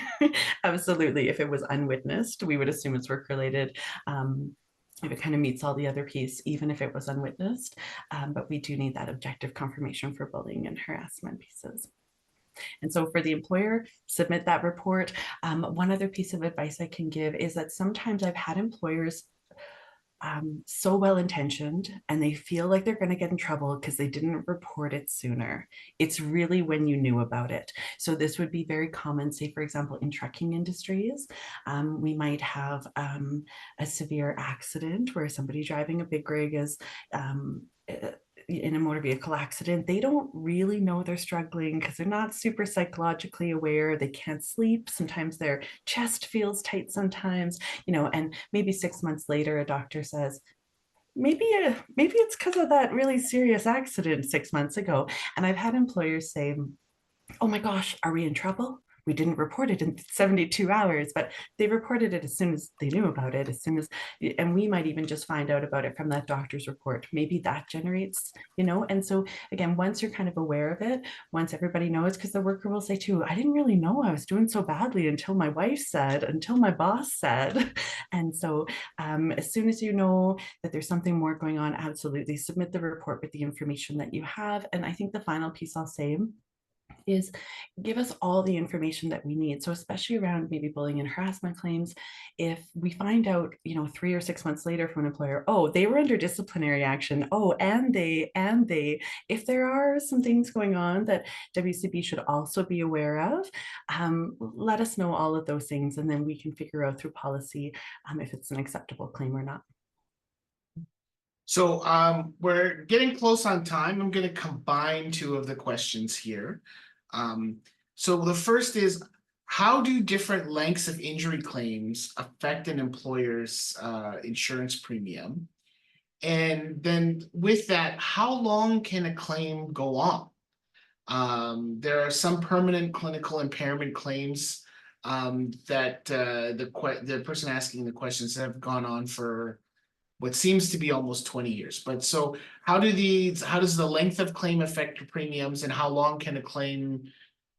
Speaker 2: absolutely. If it was unwitnessed, we would assume it's work related. If it kind of meets all the other piece, even if it was unwitnessed, but we do need that objective confirmation for bullying and harassment pieces. And so for the employer, submit that report. One other piece of advice I can give is that sometimes I've had employers so well-intentioned and they feel like they're going to get in trouble because they didn't report it sooner. It's really when you knew about it. So this would be very common, say, for example, in trucking industries. We might have a severe accident where somebody driving a big rig is in a motor vehicle accident. They don't really know they're struggling because they're not super psychologically aware. They can't sleep. Sometimes their chest feels tight sometimes, and maybe 6 months later, a doctor says, maybe it's because of that really serious accident 6 months ago. And I've had employers say, oh my gosh, are we in trouble? We didn't report it in 72 hours, but they reported it as soon as they knew about it, and we might even just find out about it from that doctor's report. Maybe that generates, and so again, once you're kind of aware of it, once everybody knows, because the worker will say too, I didn't really know I was doing so badly until my wife said, until my boss said. And so as soon as you know that there's something more going on, absolutely submit the report with the information that you have. And I think the final piece I'll say is give us all the information that we need. So especially around maybe bullying and harassment claims, if we find out, 3 or 6 months later from an employer, oh, they were under disciplinary action. Oh, and if there are some things going on that WCB should also be aware of, let us know all of those things. And then we can figure out through policy if it's an acceptable claim or not.
Speaker 1: So we're getting close on time. I'm going to combine two of the questions here. So the first is, how do different lengths of injury claims affect an employer's insurance premium? And then with that, how long can a claim go on? There are some permanent clinical impairment claims that the person asking the questions have gone on for what seems to be almost 20 years. But so how does the length of claim affect your premiums, and how long can a claim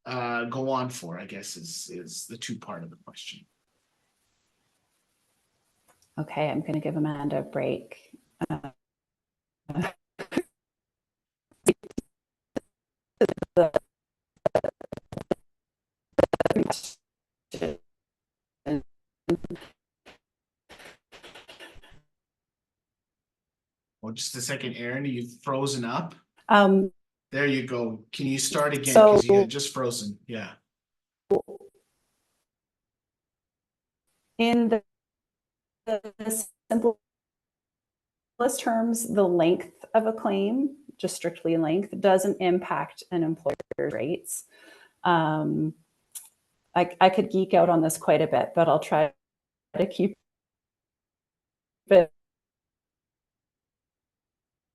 Speaker 1: go on for, I guess is the two part of the question.
Speaker 3: Okay, I'm going to give Amanda a break.
Speaker 1: Well, just a second, Aaron, you've frozen up. There you go. Can you start again? Because you had just frozen. Yeah.
Speaker 3: In the simplest terms, the length of a claim, just strictly length, doesn't impact an employer's rates. I could geek out on this quite a bit, but I'll try to keep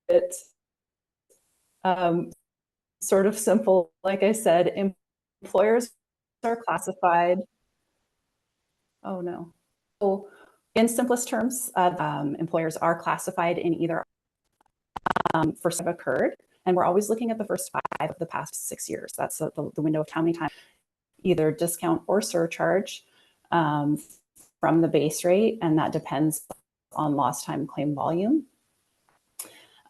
Speaker 3: it sort of simple. Like I said, employers are classified Oh no. So in simplest terms, employers are classified in either first have occurred, and we're always looking at the first 5 of the past 6 years. That's the window of how many times either discount or surcharge from the base rate, and that depends on lost time claim volume.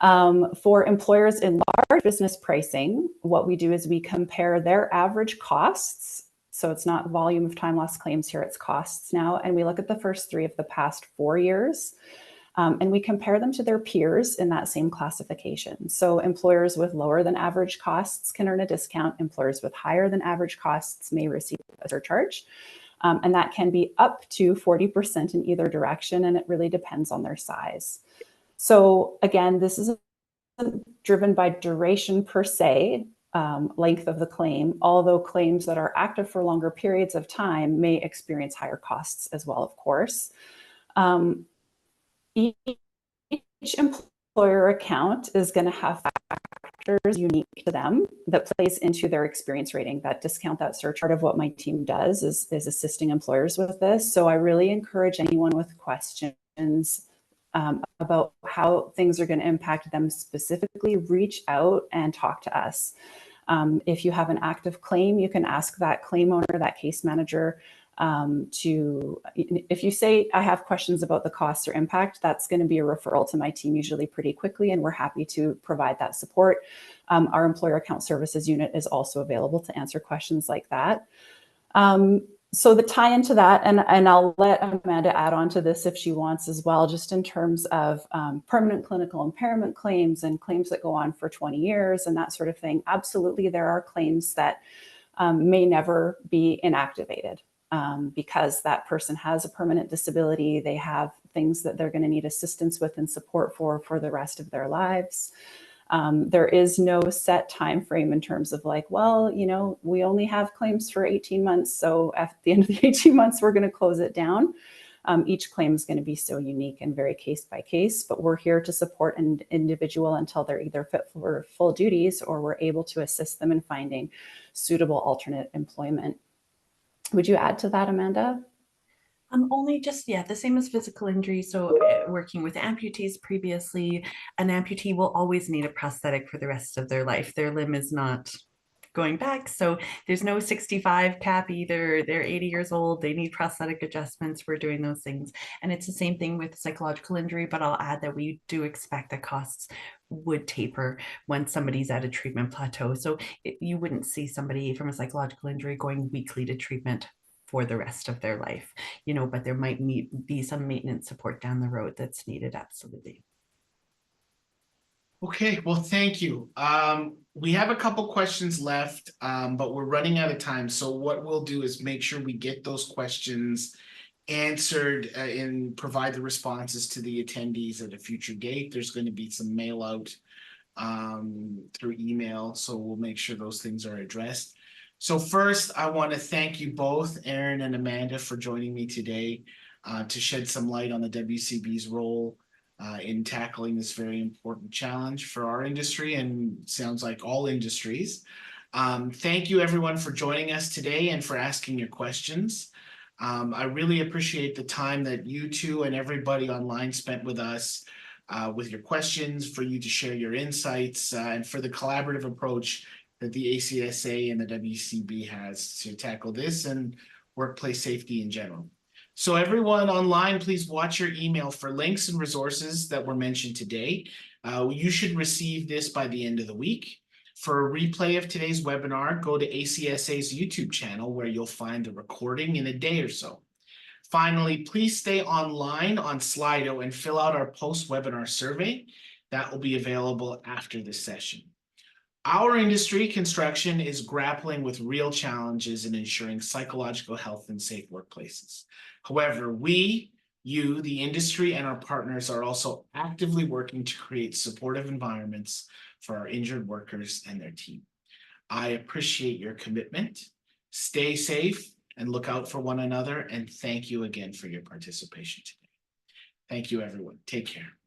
Speaker 3: For employers in large business pricing, what we do is we compare their average costs. So it's not volume of time lost claims here, it's costs now. And we look at the first 3 of the past 4 years. And we compare them to their peers in that same classification. So employers with lower than average costs can earn a discount. Employers with higher than average costs may receive a surcharge. And that can be up to 40% in either direction, and it really depends on their size. So again, this isn't driven by duration per se, length of the claim, although claims that are active for longer periods of time may experience higher costs as well, of course. Each employer account is going to have factors unique to them that plays into their experience rating. That discount, that surcharge, part of what my team does is assisting employers with this. So I really encourage anyone with questions about how things are going to impact them specifically, reach out and talk to us. If you have an active claim, you can ask that claim owner, that case manager, if you say, I have questions about the costs or impact, that's going to be a referral to my team usually pretty quickly, and we're happy to provide that support. Our employer account services unit is also available to answer questions like that. So the tie into that, and I'll let Amanda add on to this if she wants as well, just in terms of permanent clinical impairment claims and claims that go on for 20 years and that sort of thing. Absolutely, there are claims that may never be inactivated. Because that person has a permanent disability, they have things that they're going to need assistance with and support for the rest of their lives. There is no set time frame in terms of like, well, you know, we only have claims for 18 months. So at the end of the 18 months, we're going to close it down. Each claim is going to be so unique and very case by case, but we're here to support an individual until they're either fit for full duties or we're able to assist them in finding suitable alternate employment. Would you add to that, Amanda?
Speaker 2: Only just, the same as physical injury. So working with amputees previously, an amputee will always need a prosthetic for the rest of their life. Their limb is not going back. So there's no 65 cap either. They're 80 years old. They need prosthetic adjustments. We're doing those things. And it's the same thing with psychological injury, but I'll add that we do expect that costs would taper when somebody's at a treatment plateau. So you wouldn't see somebody from a psychological injury going weekly to treatment for the rest of their life, you know, but there might be some maintenance support down the road that's needed. Absolutely.
Speaker 1: Okay, well, thank you. We have a couple questions left, but we're running out of time. So what we'll do is make sure we get those questions answered and provide the responses to the attendees at a future date. There's going to be some mail out through email, so we'll make sure those things are addressed. So first, I want to thank you both, Aaron and Amanda, for joining me today to shed some light on the WCB's role in tackling this very important challenge for our industry and sounds like all industries. Thank you everyone for joining us today and for asking your questions. I really appreciate the time that you two and everybody online spent with us with your questions, for you to share your insights, and for the collaborative approach that the ACSA and the WCB has to tackle this and workplace safety in general. So everyone online, please watch your email for links and resources that were mentioned today. You should receive this by the end of the week. For a replay of today's webinar, go to ACSA's YouTube channel where you'll find the recording in a day or so. Finally, please stay online on Slido and fill out our post-webinar survey. That will be available after this session. Our industry, construction, is grappling with real challenges in ensuring psychological health and safe workplaces. However, we, you, the industry, and our partners are also actively working to create supportive environments for our injured workers and their team. I appreciate your commitment. Stay safe and look out for one another. And thank you again for your participation today. Thank you, everyone. Take care.